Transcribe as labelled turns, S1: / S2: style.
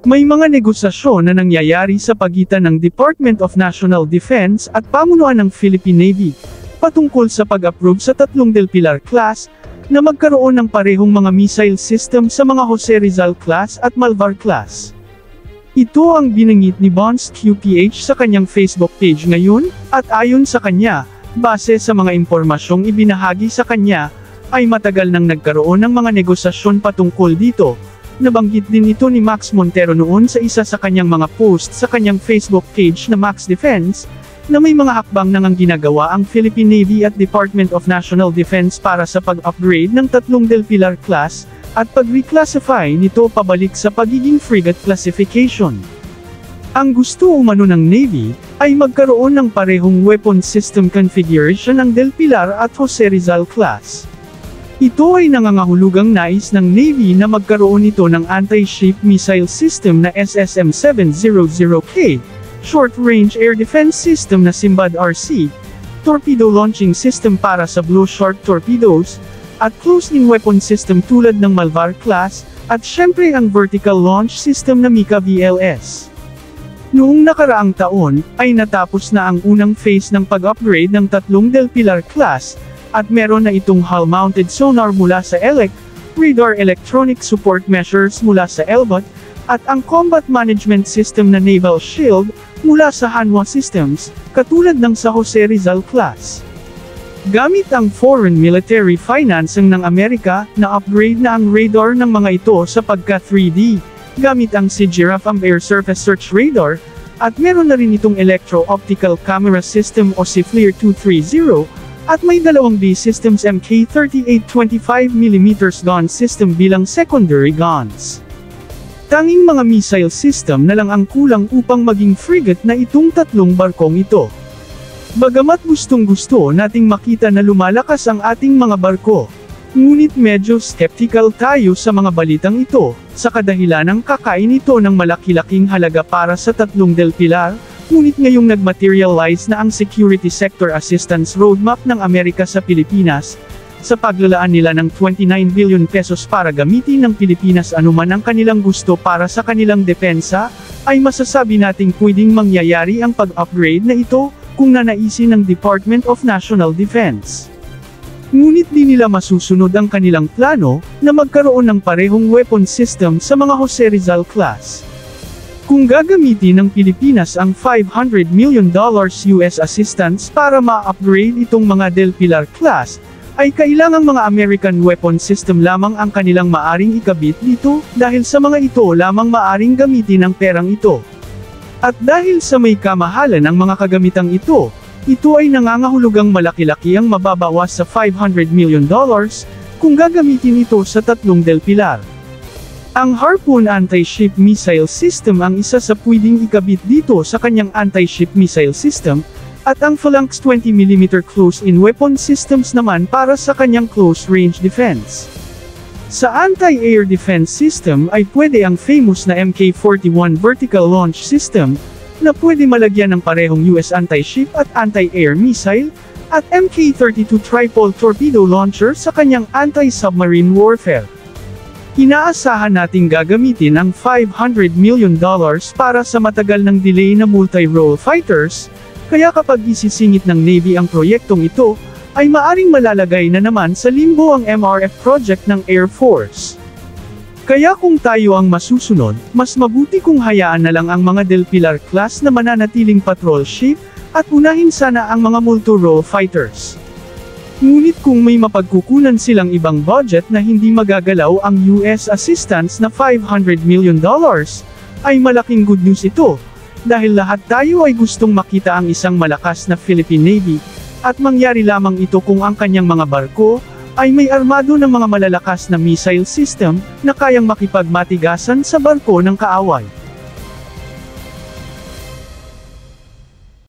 S1: May mga negosasyon na nangyayari sa pagitan ng Department of National Defense at pamunuan ng Philippine Navy, patungkol sa pag-approve sa 3 Del Pilar class, na magkaroon ng parehong mga missile system sa mga Jose Rizal class at Malvar class. Ito ang binanggit ni Bonds QPH sa kanyang Facebook page ngayon, at ayon sa kanya, base sa mga impormasyong ibinahagi sa kanya, ay matagal nang nagkaroon ng mga negosasyon patungkol dito. Nabanggit din ito ni Max Montero noon sa isa sa kanyang mga post sa kanyang Facebook page na Max Defense, na may mga hakbang nang ang ginagawa ang Philippine Navy at Department of National Defense para sa pag-upgrade ng 3 Del Pilar class, at pag-reclassify nito pabalik sa pagiging frigate classification. Ang gusto umano ng Navy, ay magkaroon ng parehong weapon system configuration ng Del Pilar at Jose Rizal class. Ito ay nangangahulugang nais ng Navy na magkaroon ito ng anti-ship missile system na SSM-700K, short-range air defense system na Simbad RC, torpedo launching system para sa Blue Shark torpedoes, at close-in weapon system tulad ng Malvar class, at syempre ang vertical launch system na Mika VLS. Noong nakaraang taon, ay natapos na ang unang phase ng pag-upgrade ng 3 Del Pilar class, at meron na itong hull-mounted sonar mula sa ELEC, radar electronic support measures mula sa ELBOT, at ang combat management system na Naval Shield, mula sa Hanwha Systems, katulad ng sa Jose Rizal class. Gamit ang foreign military financing ng Amerika, na-upgrade na ang radar ng mga ito sa pagka 3D, gamit ang SeaGiraffe Air Surface Search Radar, at meron na rin itong electro-optical camera system o si FLIR 230, at may 2 B systems Mk38 25mm gun system bilang secondary guns. Tanging mga missile system na lang ang kulang upang maging frigate na itong 3 barkong ito. Bagamat gustong-gusto nating makita na lumalakas ang ating mga barko, ngunit medyo skeptical tayo sa mga balitang ito, sa kadahilan ng kakain ito ng malaki-laking halaga para sa 3 Del Pilar, ngunit ngayong nagmaterialize na ang Security Sector Assistance Roadmap ng Amerika sa Pilipinas, sa paglalaan nila ng 29 billion pesos para gamitin ng Pilipinas anuman ang kanilang gusto para sa kanilang depensa, ay masasabi nating pwedeng mangyayari ang pag-upgrade na ito, kung nanaisin ng Department of National Defense. Ngunit di nila masusunod ang kanilang plano, na magkaroon ng parehong weapon system sa mga Jose Rizal class. Kung gagamitin ng Pilipinas ang $500 million US assistance para ma-upgrade itong mga Del Pilar class, ay kailangang mga American weapon system lamang ang kanilang maaring ikabit dito, dahil sa mga ito lamang maaring gamitin ang perang ito. At dahil sa may kamahalan ang mga kagamitang ito ay nangangahulugang malaki-laki ang mababawas sa $500 million, kung gagamitin ito sa 3 Del Pilar. Ang Harpoon anti-ship missile system ang isa sa pwedeng ikabit dito sa kanyang anti-ship missile system, at ang Phalanx 20mm close-in weapon systems naman para sa kanyang close-range defense. Sa anti-air defense system ay pwede ang famous na Mk41 vertical launch system, na pwede malagyan ng parehong US anti-ship at anti-air missile, at Mk32 tripole torpedo launcher sa kanyang anti-submarine warfare. Inaasahan nating gagamitin ang $500 million para sa matagal ng delay na multi-role fighters, kaya kapag isisingit ng Navy ang proyektong ito, ay maaring malalagay na naman sa limbo ang MRF project ng Air Force. Kaya kung tayo ang masusunod, mas mabuti kung hayaan na lang ang mga Del Pilar class na mananatiling patrol ship, at unahin sana ang mga multi-role fighters. Ngunit kung may mapagkukunan silang ibang budget na hindi magagalaw ang US assistance na $500 million, ay malaking good news ito, dahil lahat tayo ay gustong makita ang isang malakas na Philippine Navy, at mangyari lamang ito kung ang kanyang mga barko, ay may armado ng mga malalakas na missile system, na kayang makipagmatigasan sa barko ng kaaway.